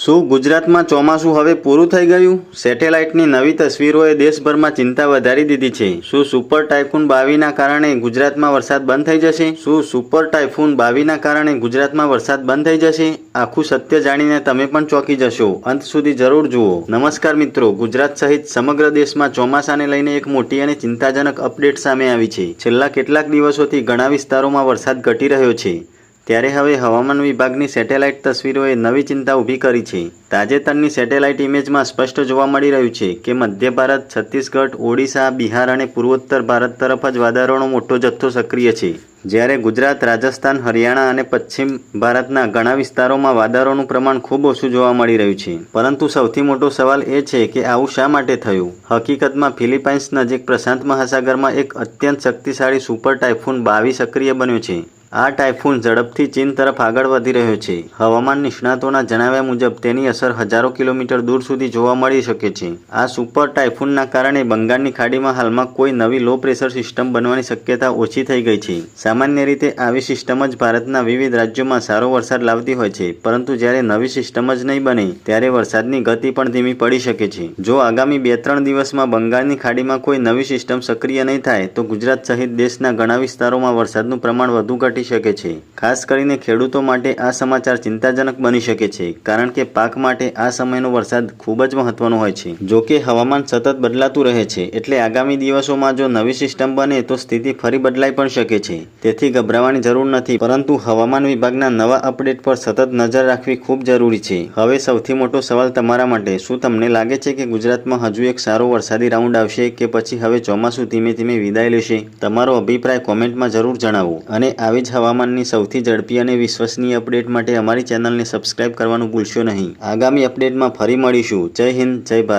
શું ગુજરાતમાં ચોમાસું હવે પૂરું થઈ ગયું? સેટેલાઇટની નવી તસવીરોએ દેશભરમાં ચિંતા વધારી દીધી છે. શું સુપર ટાયફૂન બાવીના કારણે ગુજરાતમાં વરસાદ બંધ થઈ જશે? શું સુપર ટાયફૂન બાવીના કારણે ગુજરાતમાં વરસાદ બંધ થઈ જશે? આખું સત્ય જાણીને તમે પણ ચોંકી જશો. અંત સુધી જરૂર જુઓ. નમસ્કાર મિત્રો, ગુજરાત સહિત સમગ્ર દેશમાં ચોમાસાને લઈને એક મોટી અને ચિંતાજનક અપડેટ સામે આવી છે. છેલ્લા કેટલાક દિવસોથી ઘણા વિસ્તારોમાં વરસાદ ઘટી રહ્યો છે. ત્યારે હવે હવામાન વિભાગની સેટેલાઇટ તસવીરોએ નવી ચિંતા ઊભી કરી છે. તાજેતરની સેટેલાઇટ ઇમેજમાં સ્પષ્ટ જોવા મળી રહ્યું છે કે મધ્ય ભારત, છત્તીસગઢ, ઓડિશા, બિહાર અને પૂર્વોત્તર ભારત તરફ જ વાદળોનો મોટો જથ્થો સક્રિય છે. જ્યારે ગુજરાત, રાજસ્થાન, હરિયાણા અને પશ્ચિમ ભારતના ઘણા વિસ્તારોમાં વાદળોનું પ્રમાણ ખૂબ ઓછું જોવા મળી રહ્યું છે. પરંતુ સૌથી મોટો સવાલ એ છે કે આવું શા માટે થયું? હકીકતમાં ફિલિપાઇન્સ નજીક પ્રશાંત મહાસાગરમાં એક અત્યંત શક્તિશાળી સુપર ટાયફૂન 22 સક્રિય બન્યો છે. આ ટાયફૂન ઝડપથી ચીન તરફ આગળ વધી રહ્યો છે. હવામાન નિષ્ણાતોના જણાવ્યા મુજબ તેની અસર હજારો કિલોમીટર દૂર સુધી જોવા મળી શકે છે. આ સુપર ટાયફૂનના કારણે બંગાળની ખાડીમાં હાલમાં કોઈ નવી લો પ્રેશર સિસ્ટમ બનવાની શક્યતા ઓછી થઈ ગઈ છે. સામાન્ય રીતે આવી સિસ્ટમ જ ભારતના વિવિધ રાજ્યોમાં સારો વરસાદ લાવતી હોય છે, પરંતુ જ્યારે નવી સિસ્ટમ જ નહીં બને ત્યારે વરસાદની ગતિ પણ ધીમી પડી શકે છે. જો આગામી 2-3 દિવસમાં બંગાળની ખાડીમાં કોઈ નવી સિસ્ટમ સક્રિય નહીં થાય તો ગુજરાત સહિત દેશના ઘણા વિસ્તારોમાં વરસાદનું પ્રમાણ વધુ ઘટી શકે છે. ખાસ કરીને ખેડૂતો માટે આ સમાચાર ચિંતાજનક બની શકે છે, કારણ કે પાક માટે આ સમયનો વરસાદ ખૂબ જ મહત્વનો હોય છે. જો કે હવામાન સતત બદલાતું રહે છે, એટલે આગામી દિવસોમાં જો નવી સિસ્ટમ બને તો સ્થિતિ ફરી બદલાઈ પણ શકે છે. તેથી ગભરાવાની જરૂર નથી, પરંતુ હવામાન વિભાગના નવા અપડેટ પર સતત નજર રાખવી ખૂબ જરૂરી છે. હવે સૌથી મોટો સવાલ તમારા માટે, શું તમને લાગે છે કે ગુજરાતમાં હજુ એક સારો વરસાદી રાઉન્ડ આવશે કે પછી હવે ચોમાસું ધીમે ધીમે વિદાય લેશે? તમારો અભિપ્રાય કોમેન્ટમાં જરૂર જણાવો. અને આવી જ હવામાનની સૌથી ઝડપી અને વિશ્વસનીય અપડેટ માટે અમારી ચેનલને સબસ્ક્રાઇબ કરવાનું ભૂલશો નહીં. આગામી અપડેટમાં ફરી મળીશું. જય હિન્દ, જય ભારત.